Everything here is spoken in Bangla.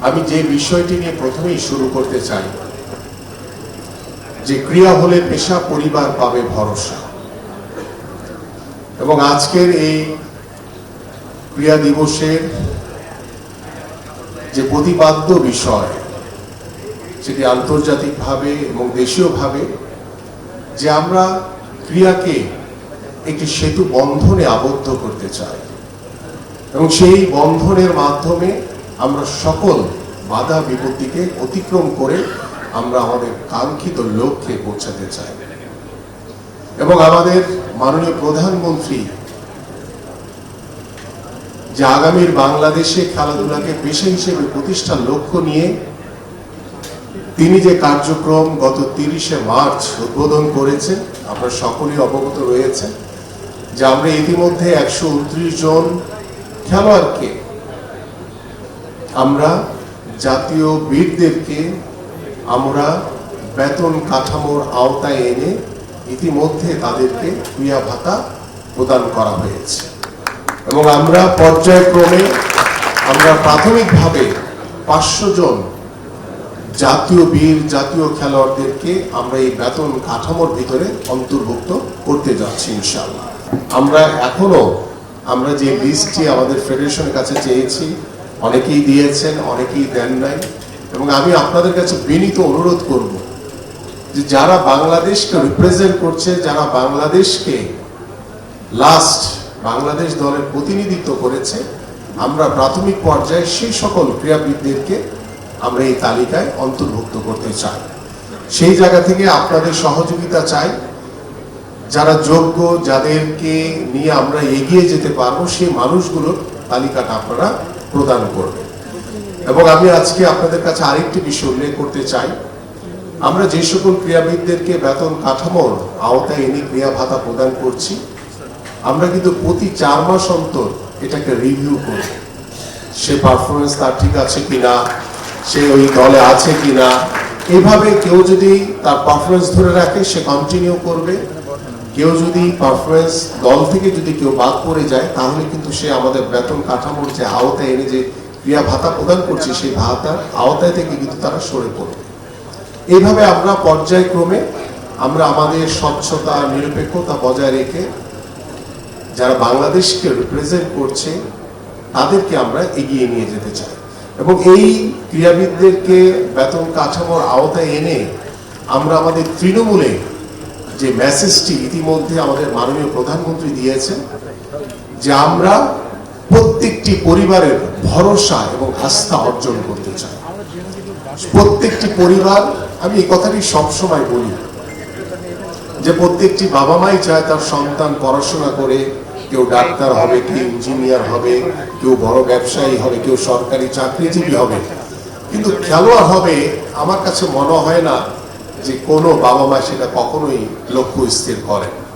আমি যে বিষয়টি নিয়ে প্রথমেই শুরু করতে চাই যে ক্রিয়া হলে পেশা, পরিবার পাবে ভরসা। এবং আজকের এই ক্রিয়া দিবসের যে প্রতিপাদ্য বিষয় সেটি আন্তর্জাতিকভাবে এবং দেশীয়ভাবে যে আমরা ক্রিয়াকে একটি সেতু বন্ধনে আবদ্ধ করতে চাই এবং সেই বন্ধনের মাধ্যমে আমরা সকল বাধা বিপত্তিকে অতিক্রম করে আমরা আমাদের কাঙ্ক্ষিত লক্ষ্যে পৌঁছাতে চাই। এবং আমাদের মাননীয় প্রধানমন্ত্রী যে আগামীর বাংলাদেশে খেলাধুলাকে পেশা হিসেবে প্রতিষ্ঠার লক্ষ্য নিয়ে তিনি যে কার্যক্রম গত 30শে মার্চ উদ্বোধন করেছেন, আপনারা সকলেই অবগত রয়েছেন যে আমরা ইতিমধ্যে 129 জন খেলোয়াড়কে আমরা জাতীয় বীরদেরকে আমরা বেতন কাঠামোর আওতায় এনে ইতিমধ্যে তাদেরকে ক্রিয়া ভাতা প্রদান করা হয়েছে। এবং আমরা পর্যায়ক্রমে আমরা প্রাথমিকভাবে 500 জন জাতীয় বীর, জাতীয় খেলোয়াড়দেরকে আমরা এই বেতন কাঠামোর ভিতরে অন্তর্ভুক্ত করতে যাচ্ছি ইনশাআল্লাহ। আমরা যে লিস্টটি আমাদের ফেডারেশনের কাছে চেয়েছি, অনেকেই দিয়েছেন, অনেকেই দেন নাই। এবং আমি আপনাদের কাছে বিনীত অনুরোধ করব যে যারা বাংলাদেশকে রিপ্রেজেন্ট করছে, যারা বাংলাদেশকে বাংলাদেশ দলের প্রতিনিধিত্ব করেছে, আমরা প্রাথমিক পর্যায়ে সেই সকল ক্রীড়াবিদদেরকে আমরা এই তালিকায় অন্তর্ভুক্ত করতে চাই। সেই জায়গা থেকে আপনাদের সহযোগিতা চাই। যারা যোগ্য, যাদেরকে নিয়ে আমরা এগিয়ে যেতে পারবো, সেই মানুষগুলোর তালিকাটা আপনারা প্রদান করবেন। এবং আমি আজকে আপনাদের কাছে আরেকটি বিষয় উল্লেখ করতে চাই, আমরা যে সকল ক্রীড়াবিদদেরকে বেতন কাঠামোর আওতায় এনে ক্রিয়া ভাতা প্রদান করছি, আমরা কিন্তু প্রতি 4 মাস অন্তর এটাকে রিভিউ করি। সে পারফরমেন্স তার ঠিক আছে কিনা, সে ওই দলে আছে কিনা। এইভাবে কেউ যদি তার পারফরমেন্স ধরে রাখে, সে কন্টিনিউ করবে। কেউ যদি পারফরমেন্স দল থেকে যদি কেউ বাদ পড়ে যায়, তাহলে কিন্তু সে আমাদের বেতন কাঠামোর যে আওতায় এনে যে ক্রিয়া ভাতা প্রদান করছে, সেই ভাতার আওতায় থেকে কিন্তু তারা সরে পড়বে। এইভাবে আমরা পর্যায়ক্রমে আমরা আমাদের স্বচ্ছতা, নিরপেক্ষতা বজায় রেখে যারা বাংলাদেশকে রিপ্রেজেন্ট করছে তাদেরকে আমরা এগিয়ে নিয়ে যেতে চাই। এবং এই ক্রীড়াবিদদেরকে বেতন কাঠামোর আওতায় এনে আমরা আমাদের তৃণমূলে যে মেসেজটি ইতিমধ্যে আমাদের মাননীয় প্রধানমন্ত্রী দিয়েছেন যে আমরা প্রত্যেকটি পরিবারের ভরসা এবং আস্থা অর্জন করতে চাই। প্রত্যেকটি পরিবার, আমি এই কথাটি সবসময় বলি যে প্রত্যেকটি বাবা মাই চায় তার সন্তান পড়াশোনা করে কেউ ডাক্তার হবে, কেউ ইঞ্জিনিয়ার হবে, কেউ বড় ব্যবসায়ী হবে, কেউ সরকারি চাকরিজীবী হবে। কিন্তু খেলোয়াড় হবে, আমার কাছে মনে হয় না যে কোনো বাবা মা সেটা কখনোই লক্ষ্য স্থির করে।